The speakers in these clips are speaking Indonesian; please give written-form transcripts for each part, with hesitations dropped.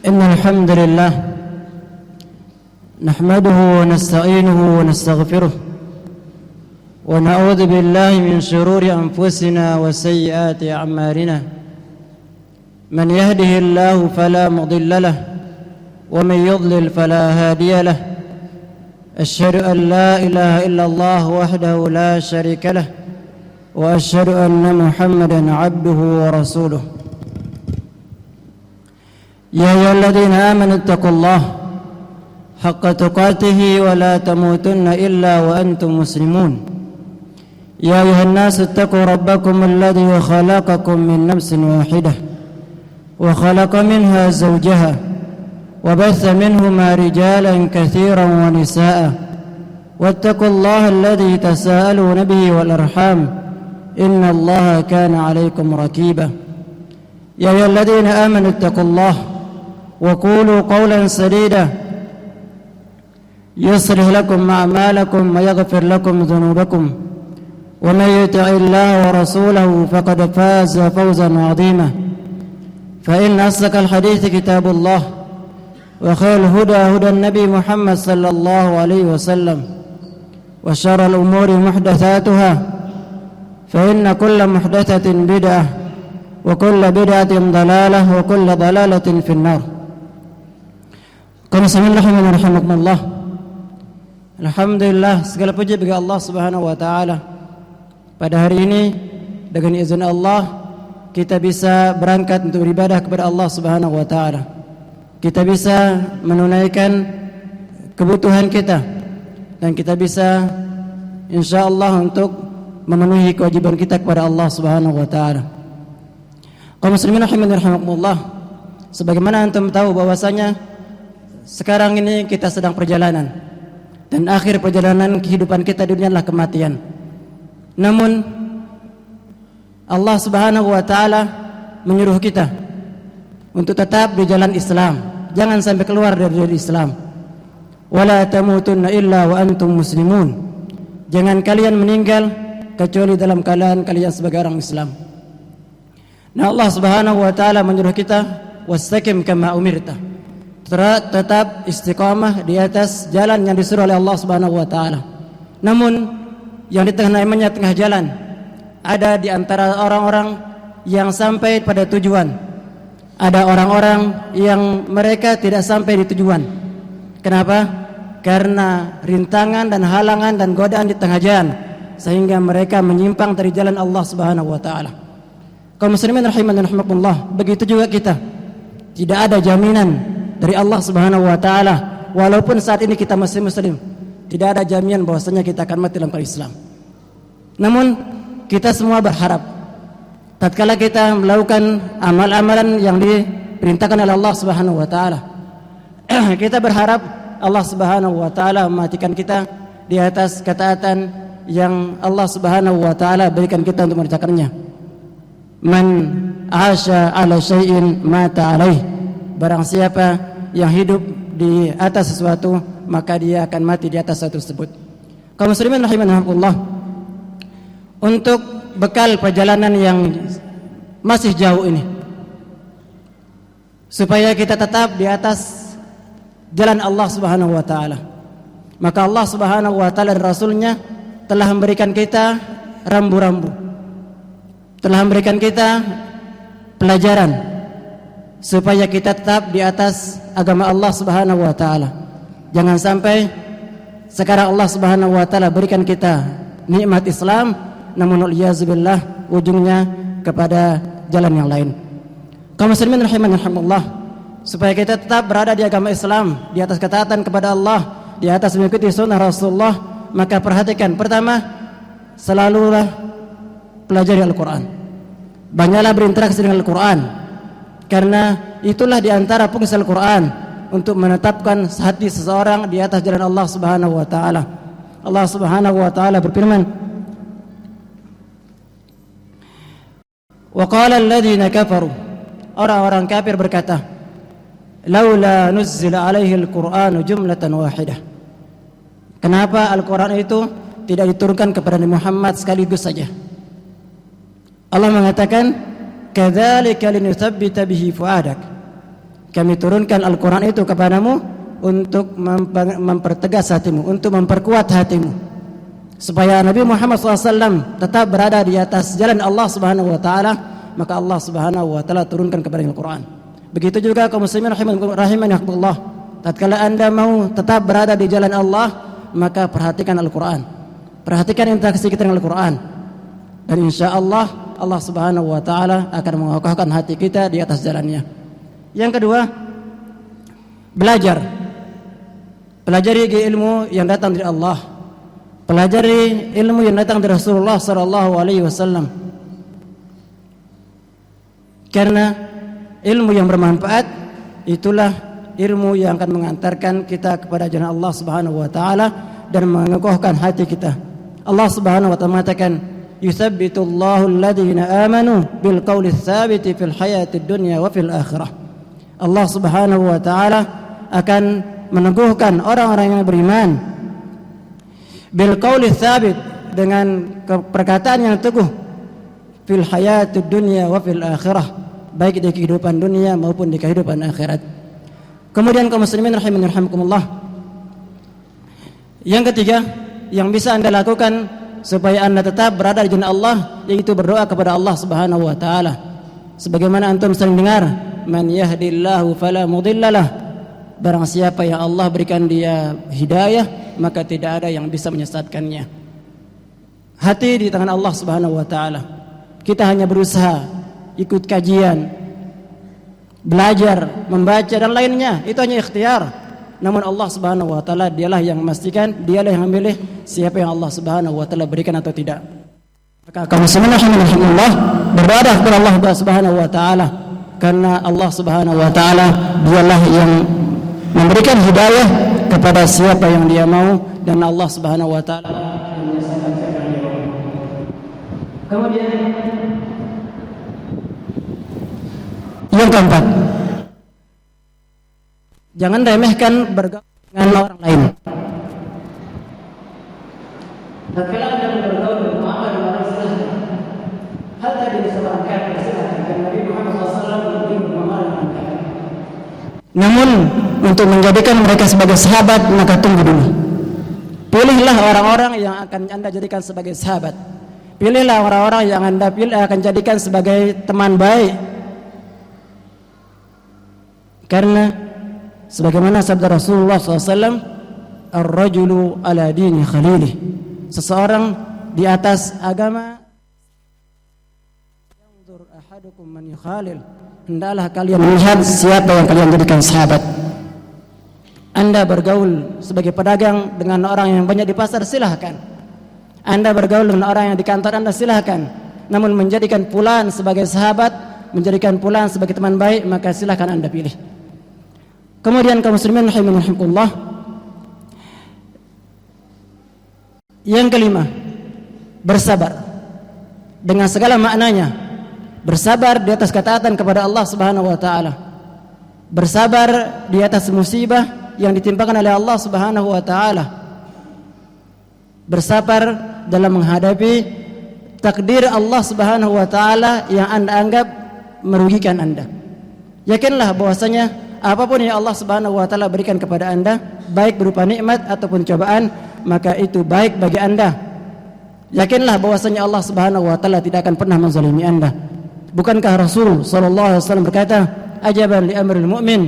إن الحمد لله نحمده ونستعينه ونستغفره ونعوذ بالله من شرور أنفسنا وسيئات أعمالنا من يهده الله فلا مضل له ومن يضلل فلا هادي له أشهد أن لا إله إلا الله وحده لا شريك له وأشهد أن محمدا عبده ورسوله يا أيها الذين آمنوا اتقوا الله حق تقاته ولا تموتن إلا وأنتم مسلمون يا أيها الناس اتقوا ربكم الذي خلقكم من نفس واحدة وخلق منها زوجها وبث منهما رجالا كثيرا ونساء واتقوا الله الذي تساءلون به والأرحام إن الله كان عليكم رقيبا يا أيها الذين آمنوا اتقوا الله وقولوا قولا سديدا يصلح لكم أعمالكم ويغفر لكم ذنوبكم ومن يطع الله ورسوله فقد فاز فوزا عظيما فإن أصدق الحديث كتاب الله وخير الهدى هدى النبي محمد صلى الله عليه وسلم وشر الأمور محدثاتها فإن كل محدثة بدعة وكل بدعة ضلالة وكل ضلالة في النار. Bismillahirrahmanirrahim. Alhamdulillah, segala puji bagi Allah Subhanahu wa taala. Pada hari ini dengan izin Allah kita bisa berangkat untuk beribadah kepada Allah Subhanahu wa taala. Kita bisa menunaikan kebutuhan kita dan kita bisa insyaallah untuk memenuhi kewajiban kita kepada Allah Subhanahu wa taala. Kaum muslimin rahimakumullah, sebagaimana antum tahu bahwasanya sekarang ini kita sedang perjalanan dan akhir perjalanan kehidupan kita di dunia adalah kematian. Namun Allah Subhanahu wa taala menyuruh kita untuk tetap di jalan Islam, jangan sampai keluar dari jalan Islam. Wala tamutunna illa wa antum muslimun. Jangan kalian meninggal kecuali dalam keadaan kalian sebagai orang Islam. Nah, Allah Subhanahu wa taala menyuruh kita wastaqim kama umirta. Tetap istiqamah di atas jalan yang disuruh oleh Allah Subhanahu wa taala. Namun yang di tengah jalan ada di antara orang-orang yang sampai pada tujuan. Ada orang-orang yang mereka tidak sampai di tujuan. Kenapa? Karena rintangan dan halangan dan godaan di tengah jalan sehingga mereka menyimpang dari jalan Allah Subhanahu wa taala. Kaum muslimin rahimakumullah, begitu juga kita. Tidak ada jaminan dari Allah Subhanahu wa taala walaupun saat ini kita masih muslim, tidak ada jaminan bahwasanya kita akan mati dalam Islam. Namun kita semua berharap tatkala kita melakukan amal-amalan yang diperintahkan oleh Allah Subhanahu wa taala, kita berharap Allah Subhanahu wa taala mematikan kita di atas ketaatan yang Allah Subhanahu wa taala berikan kita untuk mengerjakannya. Man asya ala syai'in mata alaih. Barang siapa yang hidup di atas sesuatu, maka dia akan mati di atas sesuatu tersebut. Kaum muslimin rahimakumullah, untuk bekal perjalanan yang masih jauh ini, supaya kita tetap di atas jalan Allah Subhanahu wa taala, maka Allah Subhanahu wa taala dan Rasulnya telah memberikan kita rambu-rambu, telah memberikan kita pelajaran supaya kita tetap di atas agama Allah Subhanahu wa taala. Jangan sampai sekarang Allah Subhanahu wa taala berikan kita nikmat Islam, namun waliyazbillah ujungnya kepada jalan yang lain. Kaum muslimin rahimakumullah, supaya kita tetap berada di agama Islam, di atas ketaatan kepada Allah, di atas mengikuti sunnah Rasulullah, maka perhatikan, pertama, selalulah pelajari Al-Quran. Banyaklah berinteraksi dengan Al-Quran, karena itulah di antara fungsi Al-Quran untuk menetapkan hati seseorang di atas jalan Allah Subhanahu wa taala. Allah Subhanahu wa taala berfirman, "Wa qala alladziina kafaru." Orang-orang kafir berkata, "Laula nuzzila alaihi al-Qur'anu jumlatan wahidah." Kenapa Al-Quran itu tidak diturunkan kepada Nabi Muhammad sekaligus saja? Allah mengatakan, "Kadzalika linutsabbita bihi fuadak." Kami turunkan Al-Quran itu kepadamu untuk mempertegas hatimu, untuk memperkuat hatimu, supaya Nabi Muhammad SAW tetap berada di atas jalan Allah Subhanahu wa taala. Maka Allah Subhanahu wa taala turunkan kepada Al-Quran. Begitu juga kaum muslimin rahimanahumullah, tatkala Anda mau tetap berada di jalan Allah, maka perhatikan Al-Quran. Perhatikan interaksi kita dengan Al-Quran. Dan insyaallah Allah Subhanahu wa taala akan mengokohkan hati kita di atas jalannya. Yang kedua, belajar. Pelajari ilmu yang datang dari Allah. Pelajari ilmu yang datang dari Rasulullah sallallahu alaihi wasallam. Karena ilmu yang bermanfaat itulah ilmu yang akan mengantarkan kita kepada jalan Allah Subhanahu wa taala dan mengokohkan hati kita. Allah Subhanahu wa taala mengatakan, "Yutsabbitullahu alladhina amanu bil qawli tsabiti fil hayatid dunya wa fil akhirah." Allah Subhanahu wa taala akan meneguhkan orang-orang yang beriman bil qawli tsabit, dengan perkataan yang teguh, fil hayatid dunya wa fil akhirah, baik di kehidupan dunia maupun di kehidupan akhirat. Kemudian kaum muslimin rahimankumullah, yang ketiga yang bisa Anda lakukan supaya Anda tetap berada di jalan Allah, yaitu berdoa kepada Allah Subhanahu wa taala. Sebagaimana antum sering dengar, man yahdillahu fala mudhillalah, barang siapa yang Allah berikan dia hidayah, maka tidak ada yang bisa menyesatkannya. Hati di tangan Allah Subhanahu wa taala. Kita hanya berusaha ikut kajian, belajar, membaca dan lainnya, itu hanya ikhtiar. Namun Allah Subhanahu wa taala dialah yang memastikan, dialah yang memilih siapa yang Allah Subhanahu wa taala berikan atau tidak. Maka kaum muslimin rahimankumullah, berdoa kepada Allah Subhanahu wa taala, karena Allah Subhanahu wa taala dialah yang memberikan hidayah kepada siapa yang dia mau, dan Allah Subhanahu wa taala menyesatkan siapa yang dia mau. Kemudian yang keempat, jangan remehkan bergaul dengan orang lain. Tatkala Anda bergaul dengan orang lain, hal tadi disebutkan dan Nabi Muhammad SAW namun untuk menjadikan mereka sebagai sahabat, maka tunggu dulu. Pilihlah orang-orang yang akan Anda jadikan sebagai sahabat. Pilihlah orang-orang yang Anda akan jadikan sebagai teman baik. Karena sebagaimana sabda Rasulullah SAW, ar-rajulu ala dini khalilih, seseorang di atas agama. Yanzur ahadukum man yukhalil, hendaklah kalian melihat siapa yang kalian jadikan sahabat. Anda bergaul sebagai pedagang dengan orang yang banyak di pasar, silahkan. Anda bergaul dengan orang yang di kantor Anda, silahkan. Namun menjadikan fulan sebagai sahabat, menjadikan fulan sebagai teman baik, maka silahkan Anda pilih. Kemudian kaum muslimin rahimankumullah, yang kelima, bersabar dengan segala maknanya. Bersabar di atas ketaatan kepada Allah Subhanahu wa taala. Bersabar di atas musibah yang ditimpakan oleh Allah Subhanahu wa taala. Bersabar dalam menghadapi takdir Allah Subhanahu wa taala yang Anda anggap merugikan Anda. Yakinlah bahwasanya apapun yang Allah Subhanahu wa taala berikan kepada Anda, baik berupa nikmat ataupun cobaan, maka itu baik bagi Anda. Yakinlah bahwasanya Allah Subhanahu wa taala tidak akan pernah menzalimi Anda. Bukankah Rasul sallallahu alaihi wasallam berkata, "Ajaban li amril mu'min,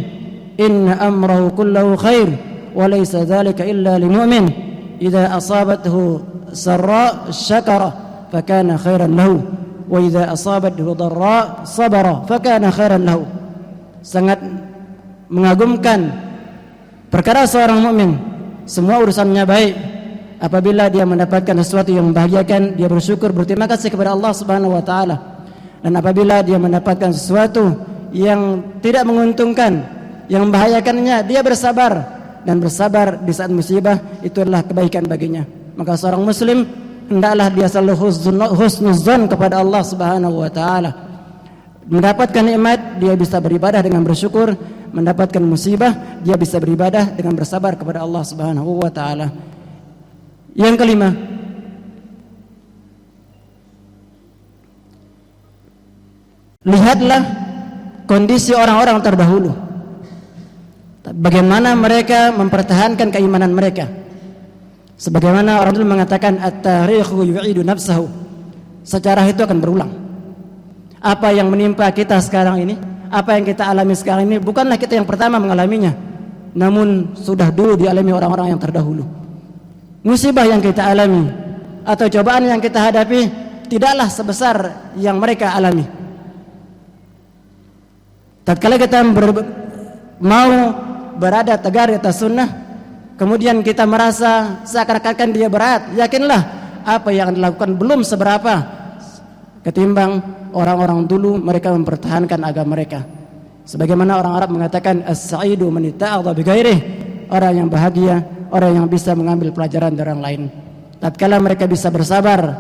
inna amrahu kullahu khair, wa laysa dzalika illa lil mu'min. Idza asabathu sarra syakara, fakana khairan lahu, wa idza asabathu dharra sabara, fakana khairan lahu." Sangat mengagumkan perkara seorang mukmin, semua urusannya baik. Apabila dia mendapatkan sesuatu yang membahagiakan, dia bersyukur, berterima kasih kepada Allah Subhanahu wa taala. Dan apabila dia mendapatkan sesuatu yang tidak menguntungkan, yang membahayakannya, dia bersabar. Dan bersabar di saat musibah itu adalah kebaikan baginya. Maka seorang muslim hendaklah dia selalu husnuzan kepada Allah Subhanahu wa taala. Mendapatkan nikmat, dia bisa beribadah dengan bersyukur. Mendapatkan musibah, dia bisa beribadah dengan bersabar kepada Allah Subhanahu wa taala. Yang kelima, lihatlah kondisi orang-orang terdahulu. bagaimana mereka mempertahankan keimanan mereka. Sebagaimana orang dulu mengatakan at-tarikhu yu'idu nafsahu, sejarah itu akan berulang. Apa yang menimpa kita sekarang ini, apa yang kita alami sekarang ini, bukanlah kita yang pertama mengalaminya, namun sudah dulu dialami orang-orang yang terdahulu. Musibah yang kita alami atau cobaan yang kita hadapi tidaklah sebesar yang mereka alami. Tatkala kita mau berada tegar di atas sunnah, kemudian kita merasa seakan-akan dia berat, yakinlah apa yang dilakukan belum seberapa ketimbang orang-orang dulu mereka mempertahankan agama mereka. Sebagaimana orang Arab mengatakan as-sa'idu man itta'adha bi ghairihi, orang yang bahagia, orang yang bisa mengambil pelajaran dari orang lain. Tatkala mereka bisa bersabar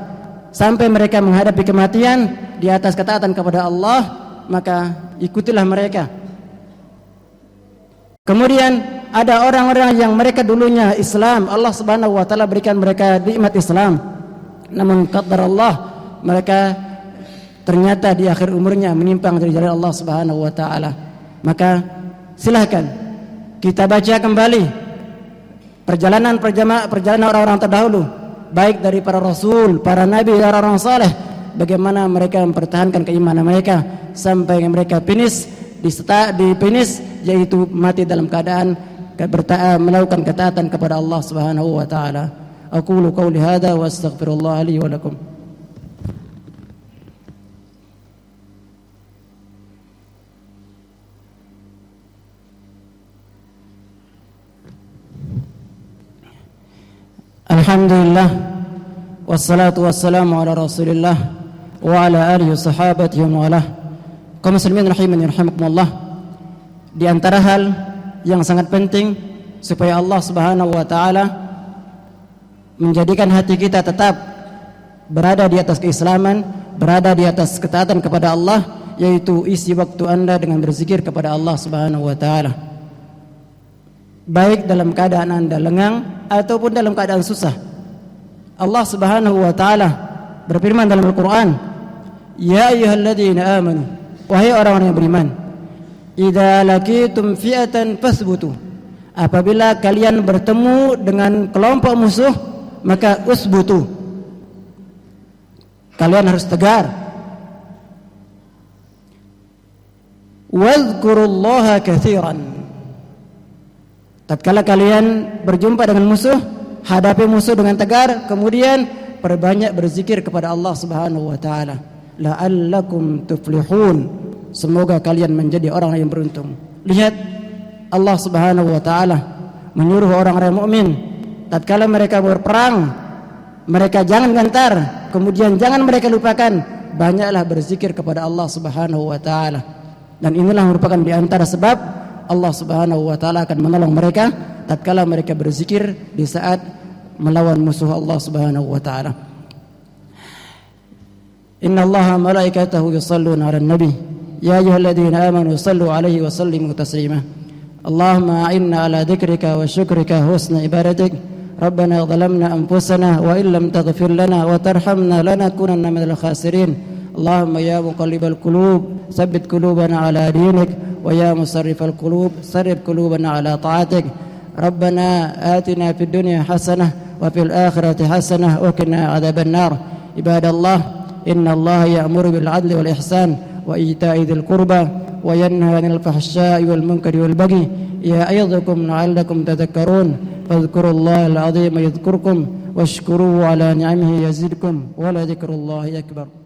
sampai mereka menghadapi kematian di atas ketaatan kepada Allah, maka ikutilah mereka. Kemudian ada orang-orang yang mereka dulunya Islam, Allah Subhanahu wa taala berikan mereka nikmat Islam, namun qadar Allah mereka ternyata di akhir umurnya menyimpang dari jalan Allah Subhanahu wa taala. Maka silahkan kita baca kembali perjalanan orang-orang terdahulu, baik dari para rasul, para nabi, dan orang saleh, bagaimana mereka mempertahankan keimanan mereka sampai mereka finish yaitu mati dalam keadaan melakukan ketaatan kepada Allah Subhanahu wa taala. Aqulu qauli hadza wa astaghfirullah li wa lakum. Alhamdulillah wassalatu wassalamu ala Rasulillah wa ala alihi sahabatihi wa ala. Kaum muslimin rahimani rahimakumullah, di antara hal yang sangat penting supaya Allah Subhanahu wa taala menjadikan hati kita tetap berada di atas keislaman, berada di atas ketaatan kepada Allah, yaitu isi waktu Anda dengan berzikir kepada Allah Subhanahu wa taala. Baik dalam keadaan Anda lengang ataupun dalam keadaan susah. Allah Subhanahu wa taala berfirman dalam Al-Qur'an, "Ya ayyuhalladzina amanu", wahai orang-orang yang beriman, "idza laqitum fi'atan fasbutu", apabila kalian bertemu dengan kelompok musuh, maka usbutu, kalian harus tegar. Wadhkurullaha katsiran, tatkala kalian berjumpa dengan musuh, hadapi musuh dengan tegar, kemudian perbanyak berzikir kepada Allah Subhanahu wa taala. La'allakum tuflihun, semoga kalian menjadi orang yang beruntung. Lihat, Allah Subhanahu wa taala menyuruh orang-orang mukmin tatkala mereka berperang, mereka jangan gentar, kemudian jangan mereka lupakan, banyaklah berzikir kepada Allah Subhanahu wa taala. Dan inilah merupakan di antara sebab Allah Subhanahu wa taala akan menolong mereka tatkala mereka berzikir di saat melawan musuh Allah Subhanahu wa taala. Inna Allaha malaikatahu yusalluna 'alan nabi ya ayyuhalladzina amanu sallu 'alaihi wa sallimu taslima. Allahumma a'inna 'ala dzikrika wa syukrika husna ibadatik. Rabbana zalamna anfusana wa illam taghfir lana wa tarhamna lanakunanna minal khasirin. Allahumma ya muqallibal qulub tsabbit qulubana 'ala dinik wa ya musarrifal qulub sarrif qulubana 'ala ta'atik. Rabbana atina fid dunya hasanah wa fil akhirati hasanah wa qina 'adzaban nar. Ibadallah, inna Allaha ya'muru bil 'adli wal ihsan wa ita'i dzil qurba wa yanha 'anil fahsya'i wal munkari wal baghi ya'idzukum la'allakum tadhakkarun. Fadhkurullaha al-'azima yadhkurkum washkuruhu 'ala ni'amihi yazidkum wa la dzikrullahi akbar.